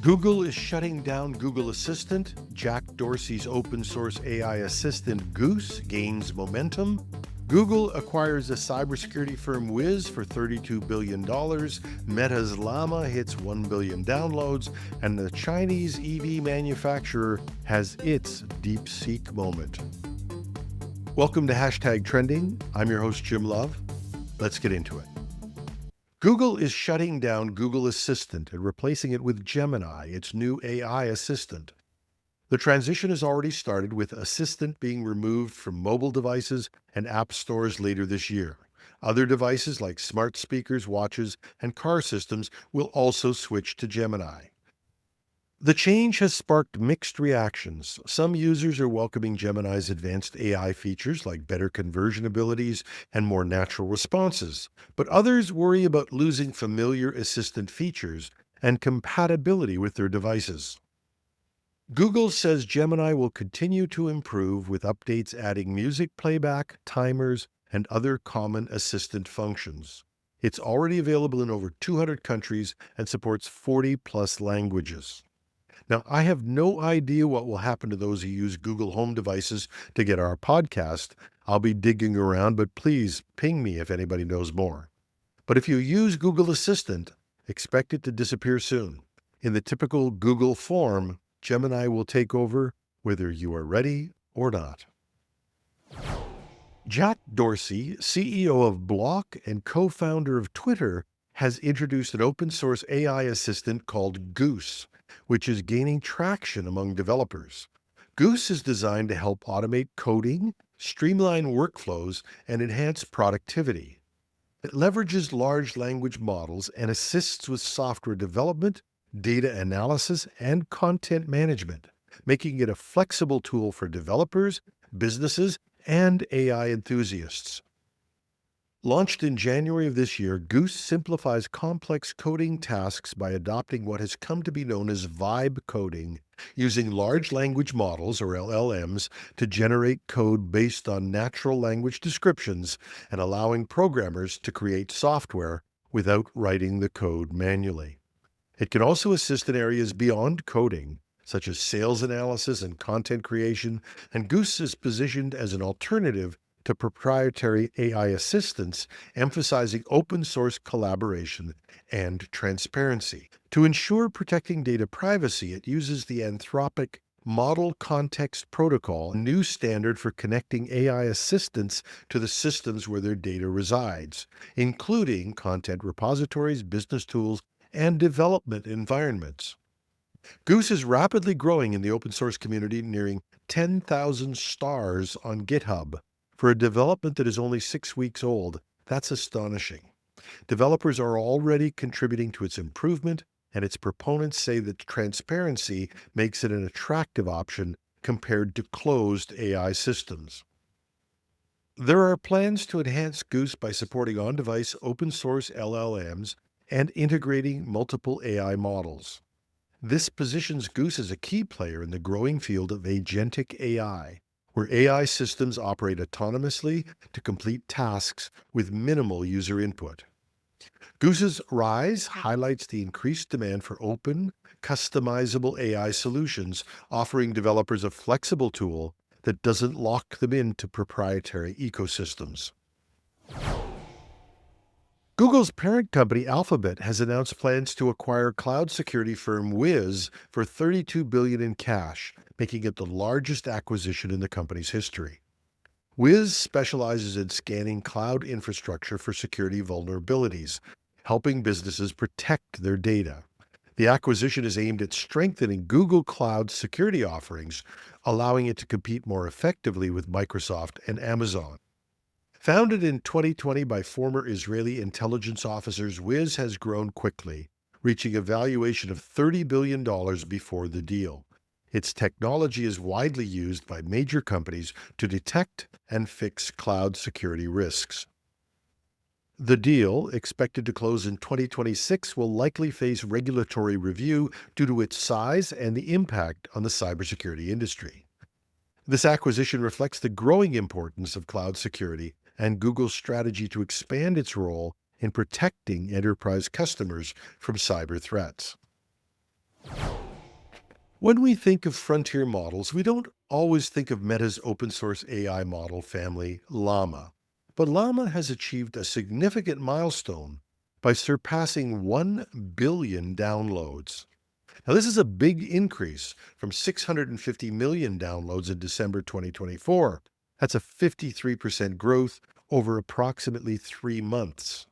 Google is shutting down Google Assistant. Jack Dorsey's open source AI assistant Goose gains momentum. Google acquires a cybersecurity firm Wiz for $32 billion. Meta's Llama hits 1 billion downloads. And the Chinese EV manufacturer has its DeepSeek moment. Welcome to Hashtag Trending. I'm your host, Jim Love. Let's get into it. Google is shutting down Google Assistant and replacing it with Gemini, its new AI assistant. The transition has already started, with Assistant being removed from mobile devices and app stores later this year. Other devices like smart speakers, watches, and car systems will also switch to Gemini. The change has sparked mixed reactions. Some users are welcoming Gemini's advanced AI features like better conversion abilities and more natural responses, but others worry about losing familiar assistant features and compatibility with their devices. Google says Gemini will continue to improve, with updates adding music playback, timers, and other common assistant functions. It's already available in over 200 countries and supports 40+ languages. Now, I have no idea what will happen to those who use Google Home devices to get our podcast. I'll be digging around, but please ping me if anybody knows more. But if you use Google Assistant, expect it to disappear soon. In the typical Google form, Gemini will take over whether you are ready or not. Jack Dorsey, CEO of Block and co-founder of Twitter, has introduced an open-source AI assistant called Goose, which is gaining traction among developers. Goose is designed to help automate coding, streamline workflows, and enhance productivity. It leverages large language models and assists with software development, data analysis, and content management, making it a flexible tool for developers, businesses, and AI enthusiasts. Launched in January of this year, Goose simplifies complex coding tasks by adopting what has come to be known as vibe coding, using large language models, or LLMs, to generate code based on natural language descriptions and allowing programmers to create software without writing the code manually. It can also assist in areas beyond coding, such as sales analysis and content creation, and Goose is positioned as an alternative to proprietary AI assistants, emphasizing open-source collaboration and transparency. To ensure protecting data privacy, it uses the Anthropic Model Context Protocol, a new standard for connecting AI assistants to the systems where their data resides, including content repositories, business tools, and development environments. Goose is rapidly growing in the open-source community, nearing 10,000 stars on GitHub. For a development that is only 6 weeks old, that's astonishing. Developers are already contributing to its improvement, and its proponents say that transparency makes it an attractive option compared to closed AI systems. There are plans to enhance Goose by supporting on-device open-source LLMs and integrating multiple AI models. This positions Goose as a key player in the growing field of agentic AI, where AI systems operate autonomously to complete tasks with minimal user input. Goose's rise highlights the increased demand for open, customizable AI solutions, offering developers a flexible tool that doesn't lock them into proprietary ecosystems. Google's parent company, Alphabet, has announced plans to acquire cloud security firm Wiz for $32 billion in cash, making it the largest acquisition in the company's history. Wiz specializes in scanning cloud infrastructure for security vulnerabilities, helping businesses protect their data. The acquisition is aimed at strengthening Google Cloud security offerings, allowing it to compete more effectively with Microsoft and Amazon. Founded in 2020 by former Israeli intelligence officers, Wiz has grown quickly, reaching a valuation of $30 billion before the deal. Its technology is widely used by major companies to detect and fix cloud security risks. The deal, expected to close in 2026, will likely face regulatory review due to its size and the impact on the cybersecurity industry. This acquisition reflects the growing importance of cloud security and Google's strategy to expand its role in protecting enterprise customers from cyber threats. When we think of frontier models, we don't always think of Meta's open source AI model family, Llama. But Llama has achieved a significant milestone by surpassing 1 billion downloads. Now, this is a big increase from 650 million downloads in December 2024. That's a 53% growth over approximately 3 months.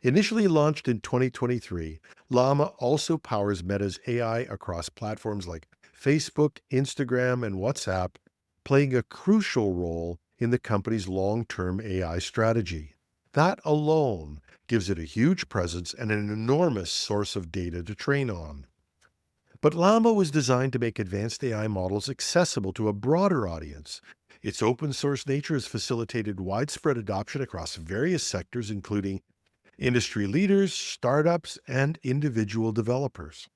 Initially launched in 2023, Llama also powers Meta's AI across platforms like Facebook, Instagram, and WhatsApp, playing a crucial role in the company's long-term AI strategy. That alone gives it a huge presence and an enormous source of data to train on. But Llama was designed to make advanced AI models accessible to a broader audience. Its open-source nature has facilitated widespread adoption across various sectors, including industry leaders, startups, and individual developers.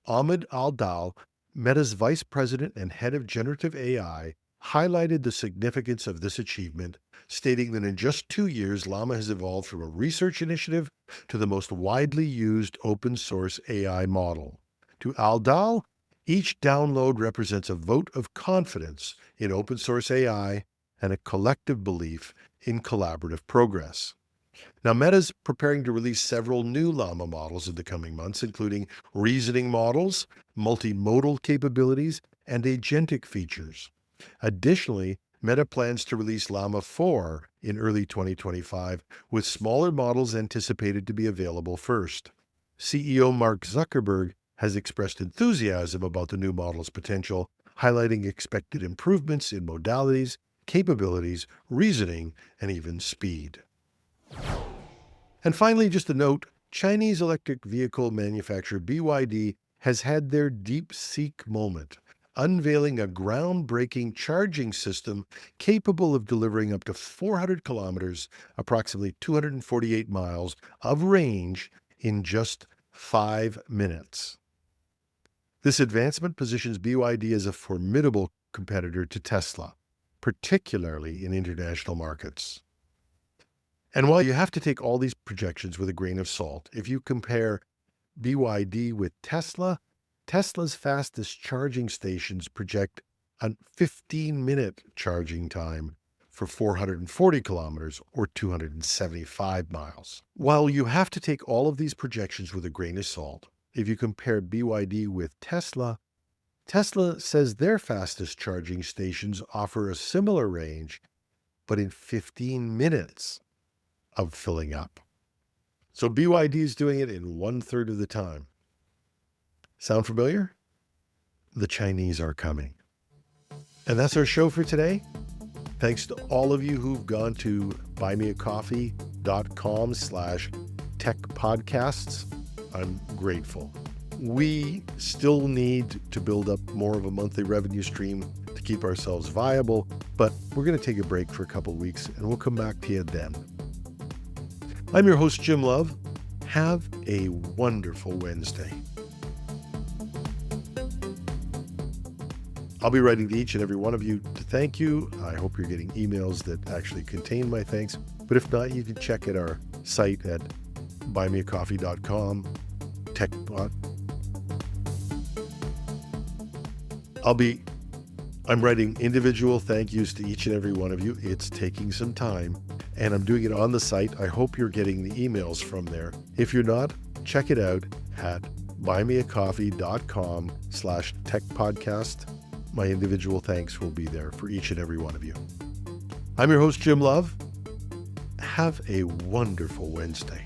Ahmed Al-Dal, Meta's vice president and head of generative AI, highlighted the significance of this achievement, stating that in just 2 years, Llama has evolved from a research initiative to the most widely used open-source AI model. To Al-Dal, each download represents a vote of confidence in open-source AI and a collective belief in collaborative progress. Now, Meta's preparing to release several new Llama models in the coming months, including reasoning models, multimodal capabilities, and agentic features. Additionally, Meta plans to release Llama 4 in early 2025, with smaller models anticipated to be available first. CEO Mark Zuckerberg has expressed enthusiasm about the new model's potential, highlighting expected improvements in modalities, capabilities, reasoning, and even speed. And finally, just a note, Chinese electric vehicle manufacturer BYD has had their DeepSeek moment, unveiling a groundbreaking charging system capable of delivering up to 400 kilometers, approximately 248 miles, of range in just 5 minutes. This advancement positions BYD as a formidable competitor to Tesla, particularly in international markets. And while you have to take all these projections with a grain of salt, if you compare BYD with Tesla, Tesla's fastest charging stations project a 15-minute charging time for 440 kilometers or 275 miles. While you have to take all of these projections with a grain of salt, if you compare BYD with Tesla, Tesla says their fastest charging stations offer a similar range, but in 15 minutes of filling up. So BYD is doing it in 1/3 of the time. Sound familiar? The Chinese are coming. And that's our show for today. Thanks to all of you who've gone to buymeacoffee.com/techpodcasts. I'm grateful. We still need to build up more of a monthly revenue stream to keep ourselves viable, but we're going to take a break for a couple weeks and we'll come back to you then. I'm your host, Jim Love. Have a wonderful Wednesday. I'll be writing to each and every one of you to thank you. I hope you're getting emails that actually contain my thanks. But if not, you can check at our site at buymeacoffee.com. I'm writing individual thank yous to each and every one of you. It's taking some time, and I'm doing it on the site. I hope you're getting the emails from there. If you're not, check it out at buymeacoffee.com/techpodcast. My individual thanks will be there for each and every one of you. I'm your host, Jim Love. Have a wonderful Wednesday.